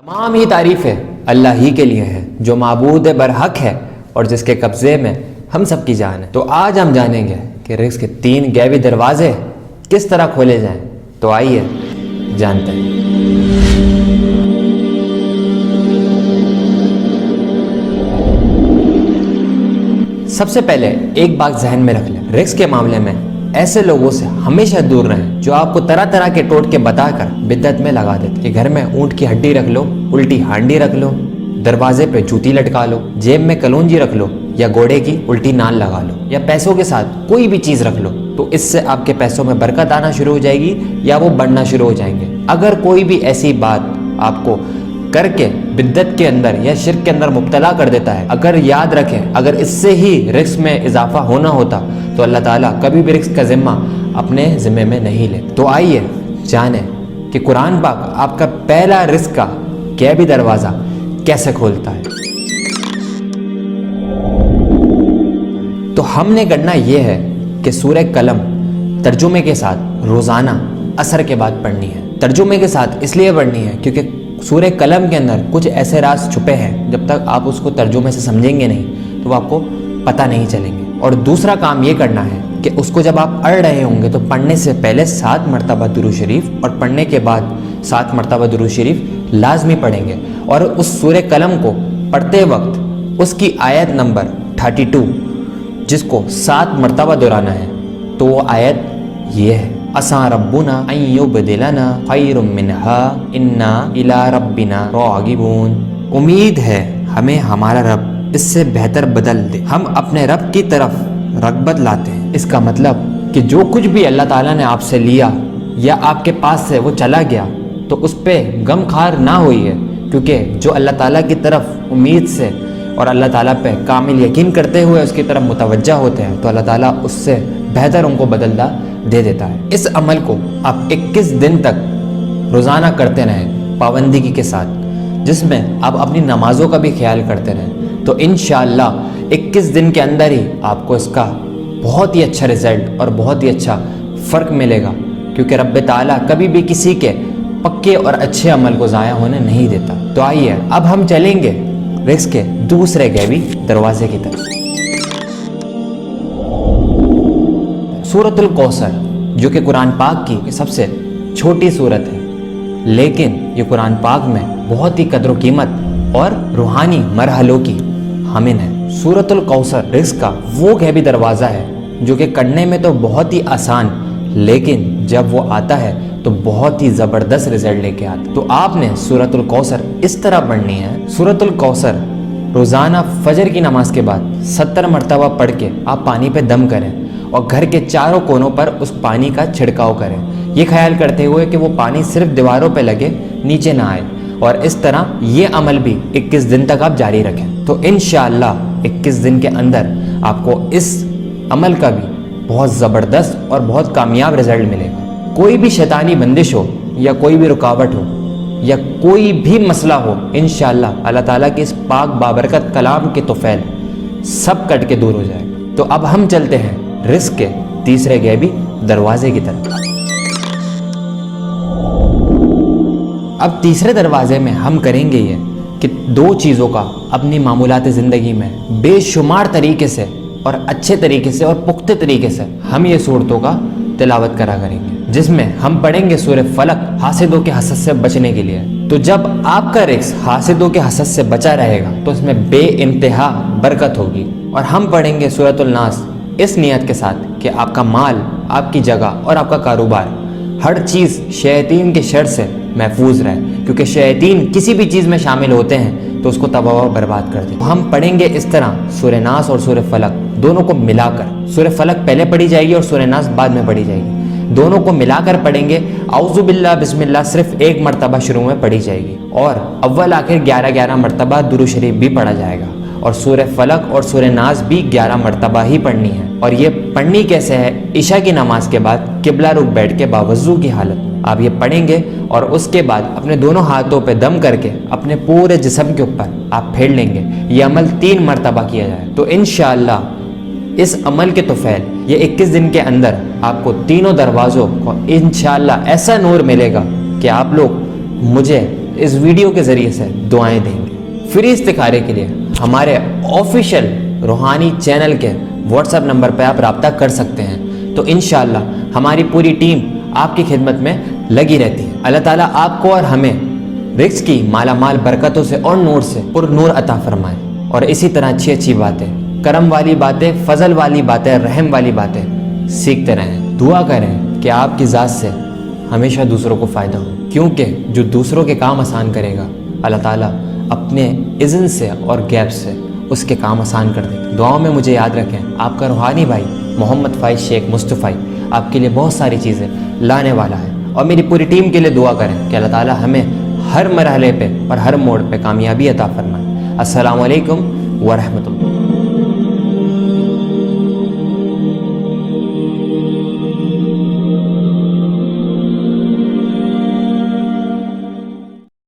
تمام ہی تعریفیں اللہ ہی کے لیے ہیں جو معبود برحق ہے اور جس کے قبضے میں ہم سب کی جان ہے۔ تو آج ہم جانیں گے کہ رزق کے 3 غیبی دروازے کس طرح کھولے جائیں۔ تو آئیے جانتے ہیں۔ سب سے پہلے ایک بات ذہن میں رکھ لیں، رزق کے معاملے میں ایسے لوگوں سے ہمیشہ دور رہیں جو آپ کو طرح طرح کے ٹوٹکے بتا کر بدعت میں لگا دیتے کہ گھر میں اونٹ کی ہڈی رکھ لو، الٹی ہانڈی رکھ لو، دروازے پہ جوتی لٹکا لو، جیب میں کلونجی رکھ لو، یا گھوڑے کی الٹی نال لگا لو، یا پیسوں کے ساتھ کوئی بھی چیز رکھ لو تو اس سے آپ کے پیسوں میں برکت آنا شروع ہو جائے گی یا وہ بڑھنا شروع ہو جائیں گے۔ اگر کوئی بھی ایسی بات آپ کو کر کے بدعت کے اندر یا شرک کے اندر مبتلا کر دیتا ہے، اگر یاد رکھیں اگر اس سے ہی رزق میں اضافہ ہونا ہوتا تو اللہ تعالیٰ کبھی بھی رزق کا ذمہ اپنے ذمے میں نہیں لیتا۔ تو آئیے جانیں کہ قرآن پاک آپ کا پہلا رزق کا غیبی دروازہ کیسے کھولتا ہے۔ تو ہم نے کرنا یہ ہے کہ سورہ قلم ترجمے کے ساتھ روزانہ عصر کے بعد پڑھنی ہے۔ ترجمے کے ساتھ اس لیے پڑھنی ہے کیونکہ سورہ قلم کے اندر کچھ ایسے راز چھپے ہیں، جب تک آپ اس کو ترجمے سے سمجھیں گے نہیں تو وہ آپ کو پتہ نہیں چلیں گے۔ اور دوسرا کام یہ کرنا ہے کہ اس کو جب آپ پڑھ رہے ہوں گے تو پڑھنے سے پہلے 7 مرتبہ درود شریف اور پڑھنے کے بعد 7 مرتبہ درود شریف لازمی پڑھیں گے، اور اس سورہ قلم کو پڑھتے وقت اس کی آیت نمبر 32 جس کو 7 مرتبہ دہرانا ہے، تو وہ آیت یہ ہے، اسا ربنا ان یبدلنا خیر منہا انا الی ربنا راغبون۔ امید ہے ہمیں ہمارا رب اس سے بہتر بدل دے، ہم اپنے رب کی طرف رغبت لاتے ہیں۔ اس کا مطلب کہ جو کچھ بھی اللہ تعالیٰ نے آپ سے لیا یا آپ کے پاس سے وہ چلا گیا تو اس پہ غم خار نہ ہوئی ہے، کیونکہ جو اللہ تعالیٰ کی طرف امید سے اور اللہ تعالیٰ پہ کامل یقین کرتے ہوئے اس کی طرف متوجہ ہوتے ہیں تو اللہ تعالیٰ اس سے بہتر ان کو بدلہ دے دیتا ہے۔ اس عمل کو آپ 21 دن تک روزانہ کرتے رہیں پابندی کے ساتھ، جس میں آپ اپنی نمازوں کا بھی خیال کرتے رہیں، تو انشاءاللہ 21 دن کے اندر ہی آپ کو اس کا بہت ہی اچھا رزلٹ اور بہت ہی اچھا فرق ملے گا، کیونکہ رب تعالیٰ کبھی بھی کسی کے پکے اور اچھے عمل کو ضائع ہونے نہیں دیتا۔ تو آئیے اب ہم چلیں گے رزق کے دوسرے غیبی دروازے کی طرف۔ سورۃ الکوثر جو کہ قرآن پاک کی سب سے چھوٹی سورت ہے، لیکن یہ قرآن پاک میں بہت ہی قدر و قیمت اور روحانی مرحلوں کی حامل ہے۔ سورۃ الکوثر رزق کا وہ غیبی دروازہ ہے جو کہ کرنے میں تو بہت ہی آسان، لیکن جب وہ آتا ہے تو بہت ہی زبردست رزلٹ لے کے آتا ہے۔ تو آپ نے سورۃ الکوثر اس طرح پڑھنی ہے۔ سورۃ الکوثر روزانہ فجر کی نماز کے بعد 70 مرتبہ پڑھ کے آپ پانی پہ دم کریں اور گھر کے چاروں کونوں پر اس پانی کا چھڑکاؤ کریں، یہ خیال کرتے ہوئے کہ وہ پانی صرف دیواروں پہ لگے، نیچے نہ آئے، اور اس طرح یہ عمل بھی 21 دن تک آپ جاری رکھیں۔ تو انشاءاللہ 21 دن کے اندر آپ کو اس عمل کا بھی بہت زبردست اور بہت کامیاب رزلٹ ملے گا۔ کوئی بھی شیطانی بندش ہو یا کوئی بھی رکاوٹ ہو یا کوئی بھی مسئلہ ہو، انشاءاللہ اللہ تعالیٰ کے اس پاک بابرکت کلام کے طفیل سب کٹ کے دور ہو جائے گا۔ تو اب ہم چلتے ہیں رزق کے تیسرے غیبی دروازے کی طرف۔ اب تیسرے دروازے میں ہم کریں گے یہ کہ 2 چیزوں کا اپنی معمولات زندگی میں بے شمار طریقے سے اور اچھے طریقے سے اور پختہ طریقے سے ہم یہ صورتوں کا تلاوت کرا کریں گے، جس میں ہم پڑھیں گے سورہ فلق حاسدوں کے حسد سے بچنے کے لیے۔ تو جب آپ کا رزق حاسدوں کے حسد سے بچا رہے گا تو اس میں بے انتہا برکت ہوگی۔ اور ہم پڑھیں گے سورۃ الناس اس نیت کے ساتھ کہ آپ کا مال، آپ کی جگہ اور آپ کا کاروبار، ہر چیز شیاطین کے شر سے محفوظ رہے، کیونکہ شیاطین کسی بھی چیز میں شامل ہوتے ہیں تو اس کو تباہ و برباد کر دیتے ہیں۔ ہم پڑھیں گے اس طرح سورہ ناس اور سورہ فلق دونوں کو ملا کر، سورہ فلق پہلے پڑھی جائے گی اور سورہ ناس بعد میں پڑھی جائے گی، دونوں کو ملا کر پڑھیں گے۔ اعوذ باللہ بسم اللہ صرف 1 مرتبہ شروع میں پڑھی جائے گی، اور اول آخر 11 مرتبہ درود شریف بھی پڑھا جائے گا، اور سورہ فلق اور سورہ ناس بھی 11 مرتبہ ہی پڑھنی ہے۔ اور یہ پڑھنی کیسے ہے؟ عشاء کی نماز کے بعد قبلہ رخ بیٹھ کے باوضو کی حالت میں آپ یہ پڑھیں گے، اور اس کے بعد اپنے دونوں ہاتھوں پہ دم کر کے اپنے پورے جسم کے اوپر آپ پھیر لیں گے۔ یہ عمل 3 مرتبہ کیا جائے تو انشاءاللہ اس عمل کے طفیل یہ 21 دن کے اندر آپ کو تینوں دروازوں کو انشاءاللہ ایسا نور ملے گا کہ آپ لوگ مجھے اس ویڈیو کے ذریعے سے دعائیں دیں گے۔ فری استخارے کے لیے ہمارے آفیشیل روحانی چینل کے واٹس ایپ نمبر پہ آپ رابطہ کر سکتے ہیں، تو انشاءاللہ ہماری پوری ٹیم آپ کی خدمت میں لگی رہتی ہے۔ اللہ تعالیٰ آپ کو اور ہمیں رزق کی مالا مال برکتوں سے اور نور سے پر نور عطا فرمائے، اور اسی طرح اچھی اچھی باتیں، کرم والی باتیں، فضل والی باتیں، رحم والی باتیں سیکھتے رہیں۔ دعا کریں کہ آپ کی ذات سے ہمیشہ دوسروں کو فائدہ ہو، کیونکہ جو دوسروں کے کام آسان کرے گا اللہ تعالیٰ اپنے اذن سے اور غیب سے اس کے کام آسان کر دے گا۔ دعاؤں میں مجھے یاد رکھیں، آپ کا روحانی بھائی محمد فائز شیخ مصطفی آپ کے لیے بہت ساری چیزیں لانے والا ہے، اور میری پوری ٹیم کے لیے دعا کریں کہ اللہ تعالیٰ ہمیں ہر مرحلے پہ اور ہر موڑ پہ کامیابی عطا فرمائے۔ السلام علیکم ورحمۃ اللہ۔